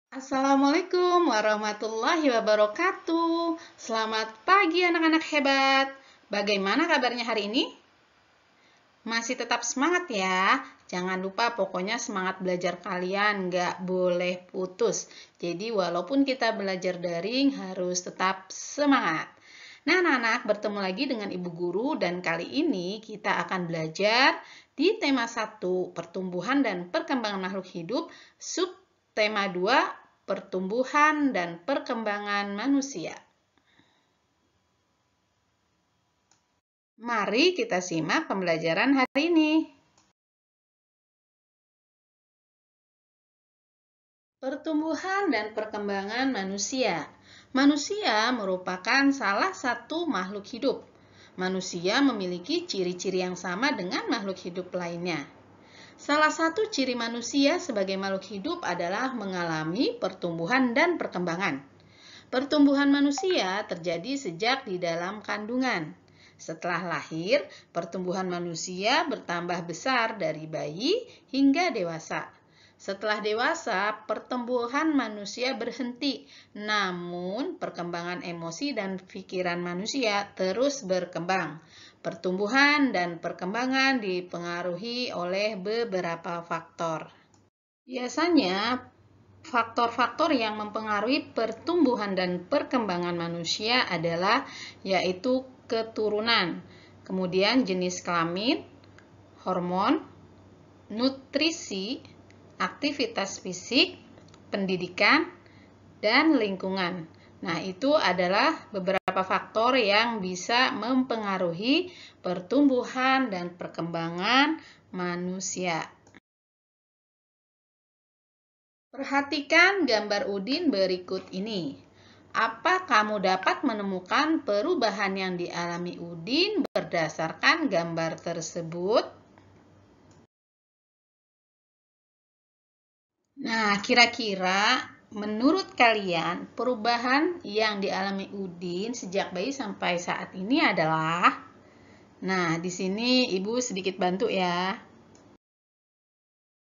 Assalamualaikum warahmatullahi wabarakatuh. Selamat pagi anak-anak hebat. Bagaimana kabarnya hari ini? Masih tetap semangat ya. Jangan lupa pokoknya semangat belajar kalian nggak boleh putus. Jadi walaupun kita belajar daring harus tetap semangat. Nah anak-anak, bertemu lagi dengan Ibu Guru dan kali ini kita akan belajar di tema 1 pertumbuhan dan perkembangan makhluk hidup, sub tema 2 pertumbuhan dan perkembangan manusia. Mari kita simak pembelajaran hari ini. Pertumbuhan dan perkembangan manusia. Manusia merupakan salah satu makhluk hidup. Manusia memiliki ciri-ciri yang sama dengan makhluk hidup lainnya. Salah satu ciri manusia sebagai makhluk hidup adalah mengalami pertumbuhan dan perkembangan. Pertumbuhan manusia terjadi sejak di dalam kandungan. Setelah lahir, pertumbuhan manusia bertambah besar dari bayi hingga dewasa. Setelah dewasa, pertumbuhan manusia berhenti, namun perkembangan emosi dan pikiran manusia terus berkembang. Pertumbuhan dan perkembangan dipengaruhi oleh beberapa faktor. Biasanya, faktor-faktor yang mempengaruhi pertumbuhan dan perkembangan manusia adalah yaitu keturunan, kemudian jenis kelamin, hormon, nutrisi, aktivitas fisik, pendidikan, dan lingkungan. Nah, itu adalah beberapa faktor yang bisa mempengaruhi pertumbuhan dan perkembangan manusia. Perhatikan gambar Udin berikut ini. Apa kamu dapat menemukan perubahan yang dialami Udin berdasarkan gambar tersebut? Nah, kira-kira menurut kalian perubahan yang dialami Udin sejak bayi sampai saat ini adalah? Nah, di sini Ibu sedikit bantu ya.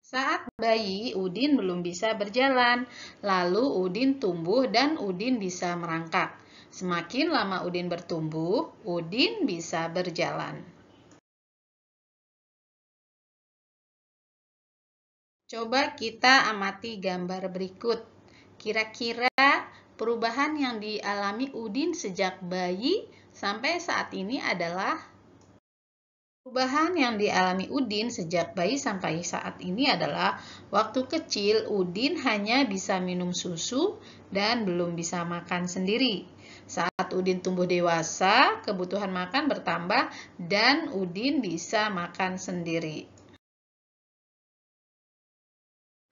Saat bayi, Udin belum bisa berjalan. Lalu Udin tumbuh dan Udin bisa merangkak. Semakin lama Udin bertumbuh, Udin bisa berjalan. Coba kita amati gambar berikut. Kira-kira perubahan yang dialami Udin sejak bayi sampai saat ini adalah? Perubahan yang dialami Udin sejak bayi sampai saat ini adalah waktu kecil Udin hanya bisa minum susu dan belum bisa makan sendiri. Saat Udin tumbuh dewasa, kebutuhan makan bertambah dan Udin bisa makan sendiri.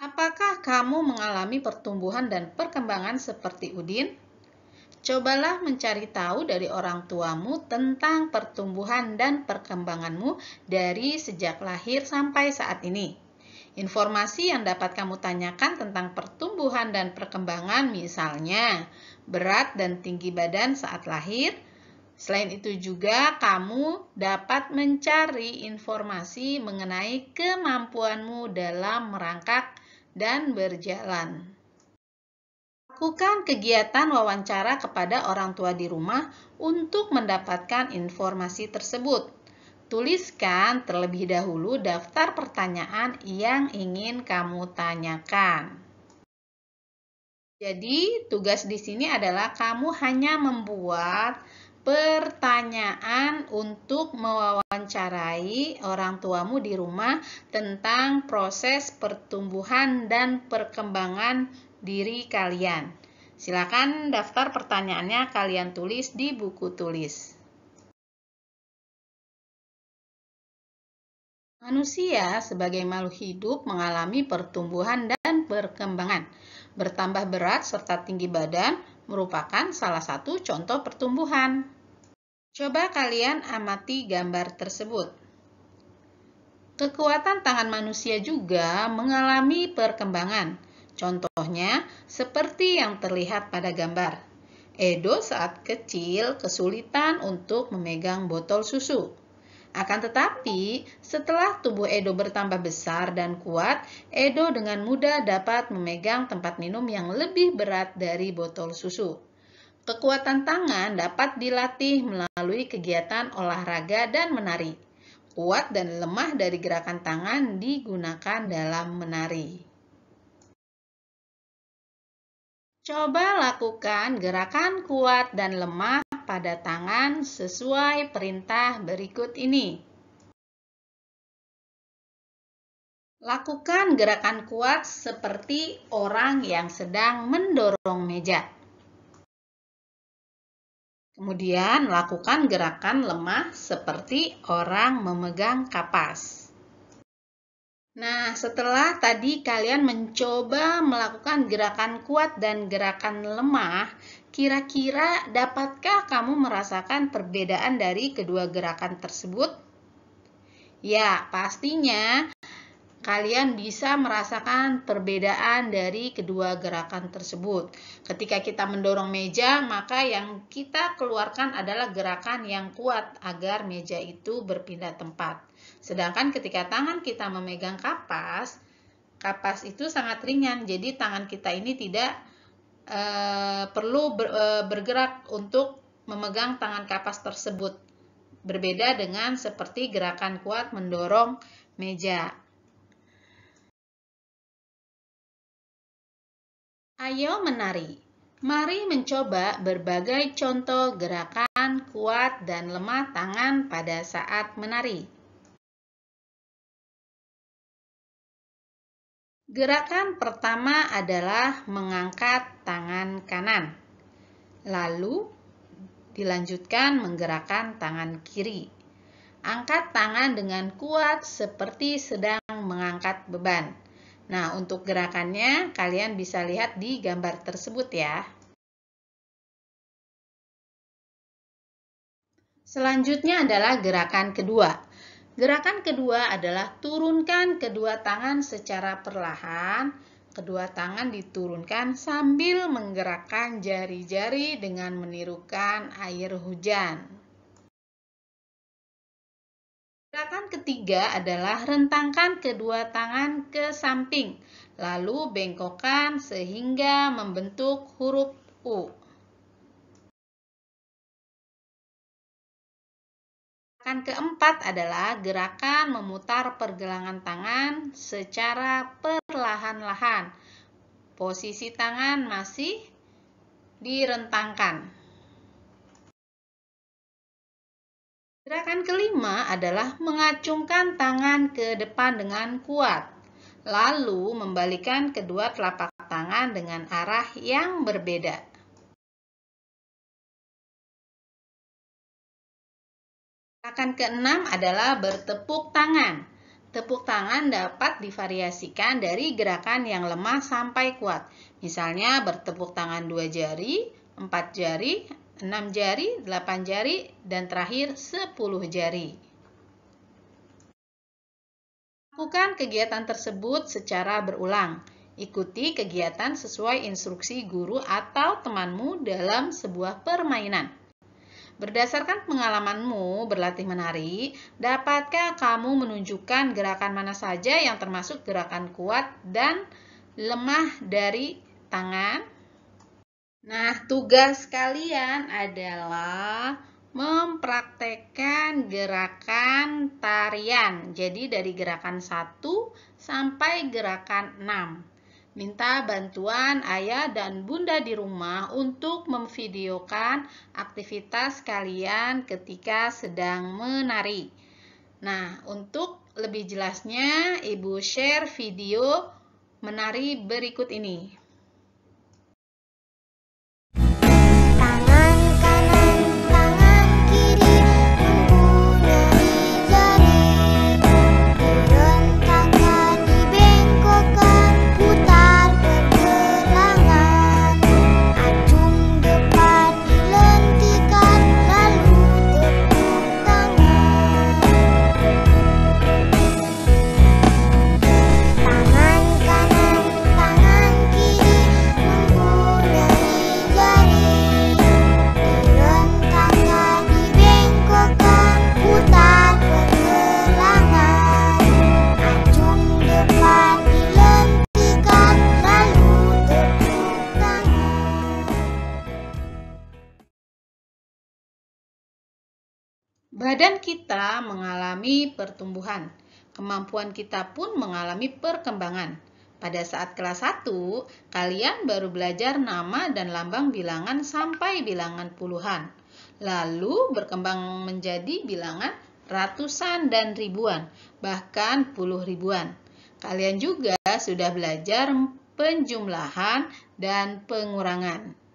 Apakah kamu mengalami pertumbuhan dan perkembangan seperti Udin? Cobalah mencari tahu dari orang tuamu tentang pertumbuhan dan perkembanganmu dari sejak lahir sampai saat ini. Informasi yang dapat kamu tanyakan tentang pertumbuhan dan perkembangan misalnya berat dan tinggi badan saat lahir. Selain itu juga kamu dapat mencari informasi mengenai kemampuanmu dalam merangkak dan berjalan. Lakukan kegiatan wawancara kepada orang tua di rumah untuk mendapatkan informasi tersebut. Tuliskan terlebih dahulu daftar pertanyaan yang ingin kamu tanyakan. Jadi, tugas di sini adalah kamu hanya membuat pertanyaan untuk mewawancarai orang tuamu di rumah tentang proses pertumbuhan dan perkembangan diri kalian. Silakan daftar pertanyaannya kalian tulis di buku tulis. Manusia sebagai makhluk hidup mengalami pertumbuhan dan perkembangan. Bertambah berat serta tinggi badan merupakan salah satu contoh pertumbuhan. Coba kalian amati gambar tersebut. Kekuatan tangan manusia juga mengalami perkembangan. Contohnya seperti yang terlihat pada gambar. Edo saat kecil kesulitan untuk memegang botol susu. Akan tetapi, setelah tubuh Edo bertambah besar dan kuat, Edo dengan mudah dapat memegang tempat minum yang lebih berat dari botol susu. Kekuatan tangan dapat dilatih melalui kegiatan olahraga dan menari. Kuat dan lemah dari gerakan tangan digunakan dalam menari. Coba lakukan gerakan kuat dan lemah pada tangan sesuai perintah berikut ini. Lakukan gerakan kuat seperti orang yang sedang mendorong meja. Kemudian lakukan gerakan lemah seperti orang memegang kapas. Nah, setelah tadi kalian mencoba melakukan gerakan kuat dan gerakan lemah, kira-kira dapatkah kamu merasakan perbedaan dari kedua gerakan tersebut? Ya, pastinya kalian bisa merasakan perbedaan dari kedua gerakan tersebut. Ketika kita mendorong meja, maka yang kita keluarkan adalah gerakan yang kuat agar meja itu berpindah tempat. Sedangkan ketika tangan kita memegang kapas, kapas itu sangat ringan, jadi tangan kita ini tidak perlu bergerak untuk memegang tangan kapas tersebut. Berbeda dengan seperti gerakan kuat mendorong meja. Ayo menari. Mari mencoba berbagai contoh gerakan kuat dan lemah tangan pada saat menari. Gerakan pertama adalah mengangkat tangan kanan. Lalu dilanjutkan menggerakkan tangan kiri. Angkat tangan dengan kuat seperti sedang mengangkat beban. Nah, untuk gerakannya kalian bisa lihat di gambar tersebut ya. Selanjutnya adalah gerakan kedua. Gerakan kedua adalah turunkan kedua tangan secara perlahan. Kedua tangan diturunkan sambil menggerakkan jari-jari dengan menirukan air hujan. Gerakan ketiga adalah rentangkan kedua tangan ke samping, lalu bengkokkan sehingga membentuk huruf U. Gerakan keempat adalah gerakan memutar pergelangan tangan secara perlahan-lahan. Posisi tangan masih direntangkan. Gerakan kelima adalah mengacungkan tangan ke depan dengan kuat, lalu membalikan kedua telapak tangan dengan arah yang berbeda. Gerakan keenam adalah bertepuk tangan. Tepuk tangan dapat divariasikan dari gerakan yang lemah sampai kuat. Misalnya bertepuk tangan 2 jari, 4 jari, 6 jari, 8 jari, dan terakhir 10 jari. Lakukan kegiatan tersebut secara berulang. Ikuti kegiatan sesuai instruksi guru atau temanmu dalam sebuah permainan. Berdasarkan pengalamanmu berlatih menari, dapatkah kamu menunjukkan gerakan mana saja yang termasuk gerakan kuat dan lemah dari tangan? Nah, tugas kalian adalah mempraktekkan gerakan tarian. Jadi dari gerakan 1 sampai gerakan 6. Minta bantuan ayah dan bunda di rumah untuk memvideokan aktivitas kalian ketika sedang menari. Nah, untuk lebih jelasnya, Ibu share video menari berikut ini. Tangan kanan, tangan kiri. Badan kita mengalami pertumbuhan. Kemampuan kita pun mengalami perkembangan. Pada saat kelas 1, kalian baru belajar nama dan lambang bilangan sampai bilangan puluhan. Lalu berkembang menjadi bilangan ratusan dan ribuan, bahkan puluh ribuan. Kalian juga sudah belajar penjumlahan dan pengurangan.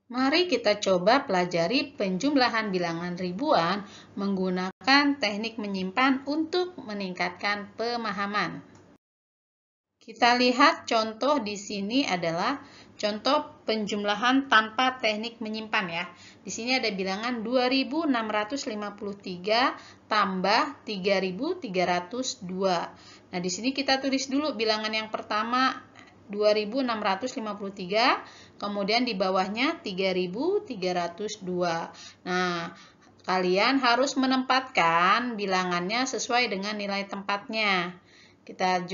Mari kita coba pelajari penjumlahan bilangan ribuan menggunakan teknik menyimpan untuk meningkatkan pemahaman. Kita lihat contoh di sini adalah contoh penjumlahan tanpa teknik menyimpan ya. Di sini ada bilangan 2653 tambah 3302. Nah, di sini kita tulis dulu bilangan yang pertama 2653, kemudian di bawahnya 3302. Nah, kalian harus menempatkan bilangannya sesuai dengan nilai tempatnya. Kita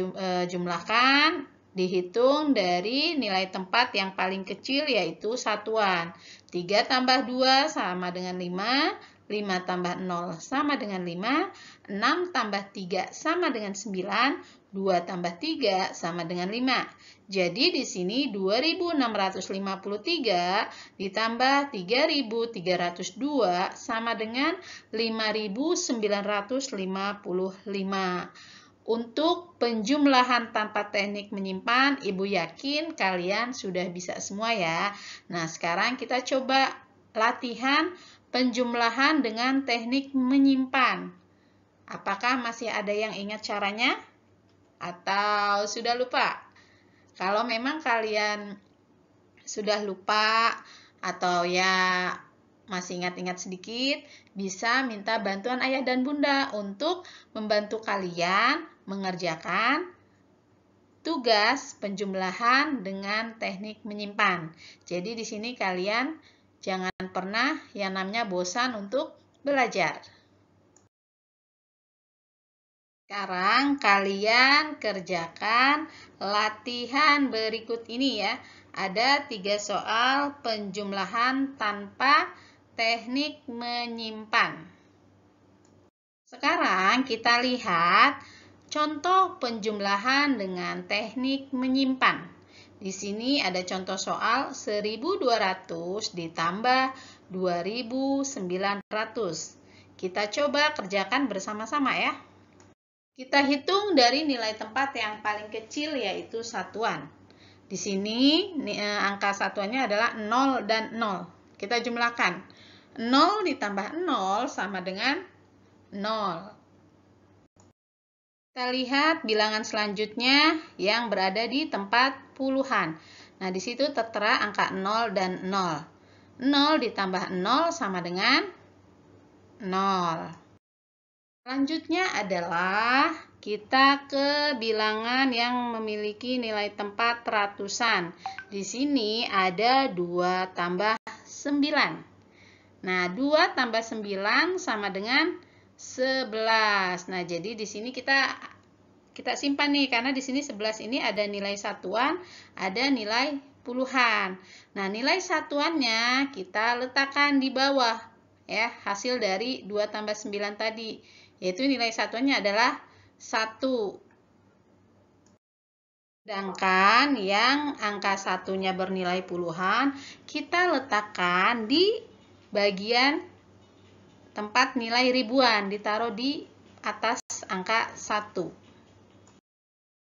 jumlahkan, dihitung dari nilai tempat yang paling kecil yaitu satuan. 3 tambah 2 sama dengan 5, 5 tambah 0 sama dengan 5, 6 tambah 3 sama dengan 9, 2 tambah 3 sama dengan 5. Jadi di sini 2653 ditambah 3302 sama dengan 5955. Untuk penjumlahan tanpa teknik menyimpan, Ibu yakin kalian sudah bisa semua ya. Nah, sekarang kita coba latihan penjumlahan dengan teknik menyimpan. Apakah masih ada yang ingat caranya? Atau sudah lupa? Kalau memang kalian sudah lupa atau ya masih ingat-ingat sedikit, bisa minta bantuan ayah dan bunda untuk membantu kalian mengerjakan tugas penjumlahan dengan teknik menyimpan. Jadi di sini kalian jangan pernah yang namanya bosan untuk belajar. Sekarang kalian kerjakan latihan berikut ini ya. Ada 3 soal penjumlahan tanpa teknik menyimpan. Sekarang kita lihat contoh penjumlahan dengan teknik menyimpan. Di sini ada contoh soal 1200 ditambah 2900. Kita coba kerjakan bersama-sama ya. Kita hitung dari nilai tempat yang paling kecil yaitu satuan. Di sini angka satuannya adalah 0 dan 0. Kita jumlahkan. 0 ditambah 0 sama dengan 0. Kita lihat bilangan selanjutnya yang berada di tempat puluhan. Nah, di situ tertera angka 0 dan 0. 0 ditambah 0 sama dengan 0. Selanjutnya adalah kita ke bilangan yang memiliki nilai tempat ratusan. Di sini ada 2 tambah 9. Nah, 2 tambah 9 sama dengan 11. Nah, jadi di sini kita simpan nih, karena di sini 11 ini ada nilai satuan, ada nilai puluhan. Nah, nilai satuannya kita letakkan di bawah ya, hasil dari 2 tambah 9 tadi, yaitu nilai satuannya adalah 1. Sedangkan yang angka satunya bernilai puluhan, kita letakkan di bagian tempat nilai ribuan, ditaruh di atas angka 1.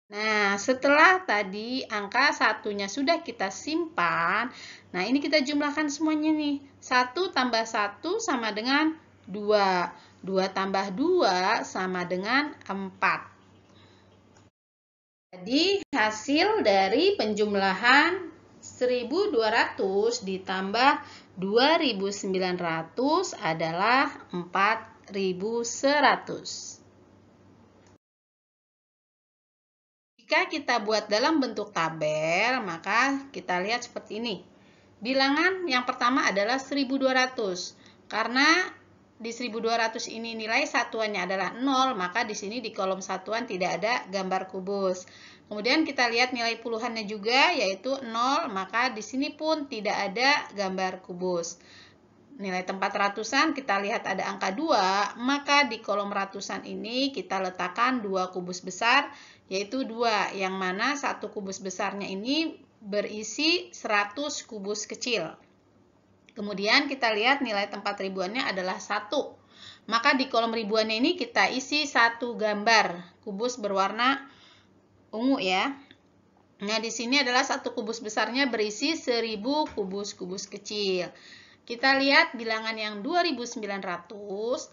Nah, setelah tadi angka satunya sudah kita simpan, nah ini kita jumlahkan semuanya nih. 1 tambah 1 sama dengan 2. 2 tambah 2 sama dengan 4. Jadi hasil dari penjumlahan 1200 ditambah 2900 adalah 4100. Jika kita buat dalam bentuk tabel, maka kita lihat seperti ini. Bilangan yang pertama adalah 1200. Karena di 1200 ini nilai satuannya adalah 0, maka di sini di kolom satuan tidak ada gambar kubus. Kemudian kita lihat nilai puluhannya juga yaitu 0, maka di sini pun tidak ada gambar kubus. nilai tempat ratusan kita lihat ada angka 2, maka di kolom ratusan ini kita letakkan 2 kubus besar, yaitu 2, yang mana 1 kubus besarnya ini berisi 100 kubus kecil. Kemudian kita lihat nilai tempat ribuannya adalah 1. Maka di kolom ribuannya ini kita isi 1 gambar kubus berwarna ungu ya. Nah, di sini adalah 1 kubus besarnya berisi 1000 kubus-kubus kecil. Kita lihat bilangan yang 2900.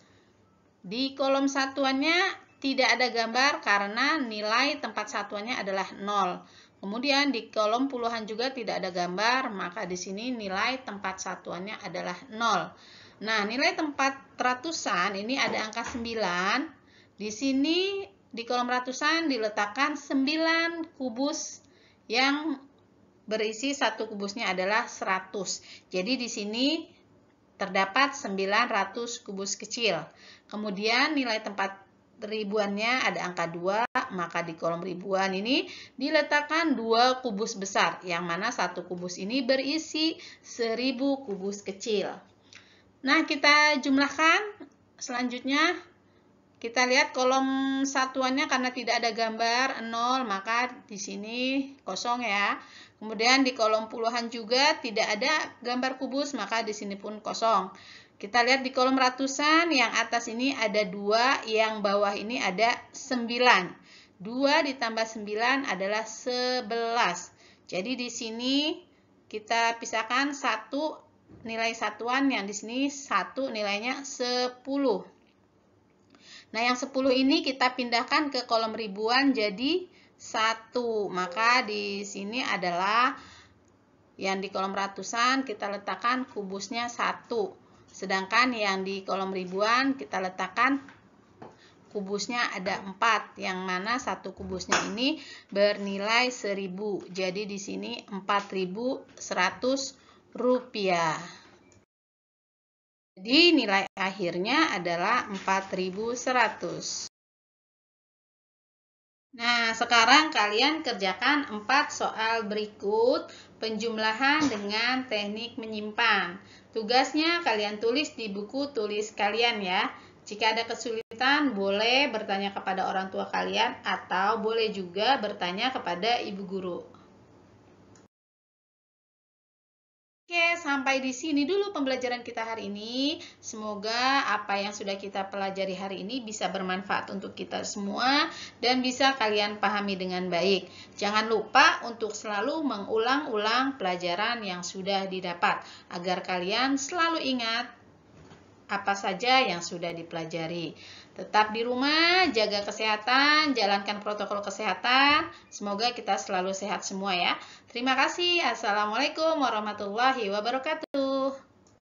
Di kolom satuannya tidak ada gambar karena nilai tempat satuannya adalah 0. Kemudian di kolom puluhan juga tidak ada gambar, maka di sini nilai tempat satuannya adalah 0. Nah, nilai tempat ratusan ini ada angka 9. Di sini di kolom ratusan diletakkan 9 kubus yang berisi 1 kubusnya adalah 100. Jadi di sini terdapat 900 kubus kecil. Kemudian nilai tempat ribuannya ada angka 2, maka di kolom ribuan ini diletakkan 2 kubus besar, yang mana 1 kubus ini berisi 1000 kubus kecil. Nah, kita jumlahkan. Selanjutnya kita lihat kolom satuannya karena tidak ada gambar 0, maka di sini kosong ya. Kemudian di kolom puluhan juga tidak ada gambar kubus, maka di sini pun kosong. Kita lihat di kolom ratusan, yang atas ini ada 2, yang bawah ini ada 9. 2 ditambah 9 adalah 11. Jadi di sini kita pisahkan 1 nilai satuan, yang di sini 1 nilainya 10. Nah, yang 10 ini kita pindahkan ke kolom ribuan jadi 1. Maka di sini adalah yang di kolom ratusan kita letakkan kubusnya 1. Sedangkan yang di kolom ribuan kita letakkan kubusnya ada 4. Yang mana 1 kubusnya ini bernilai 1000. Jadi di sini 4.100 rupiah. Jadi nilai akhirnya adalah 4.100. Nah, sekarang kalian kerjakan 4 soal berikut penjumlahan dengan teknik menyimpan. Tugasnya kalian tulis di buku tulis kalian ya. Jika ada kesulitan, boleh bertanya kepada orang tua kalian atau boleh juga bertanya kepada ibu guru. Oke, sampai di sini dulu pembelajaran kita hari ini. Semoga apa yang sudah kita pelajari hari ini bisa bermanfaat untuk kita semua dan bisa kalian pahami dengan baik. Jangan lupa untuk selalu mengulang-ulang pelajaran yang sudah didapat agar kalian selalu ingat apa saja yang sudah dipelajari. Tetap di rumah, jaga kesehatan, jalankan protokol kesehatan. Semoga kita selalu sehat semua ya. Terima kasih. Assalamualaikum warahmatullahi wabarakatuh.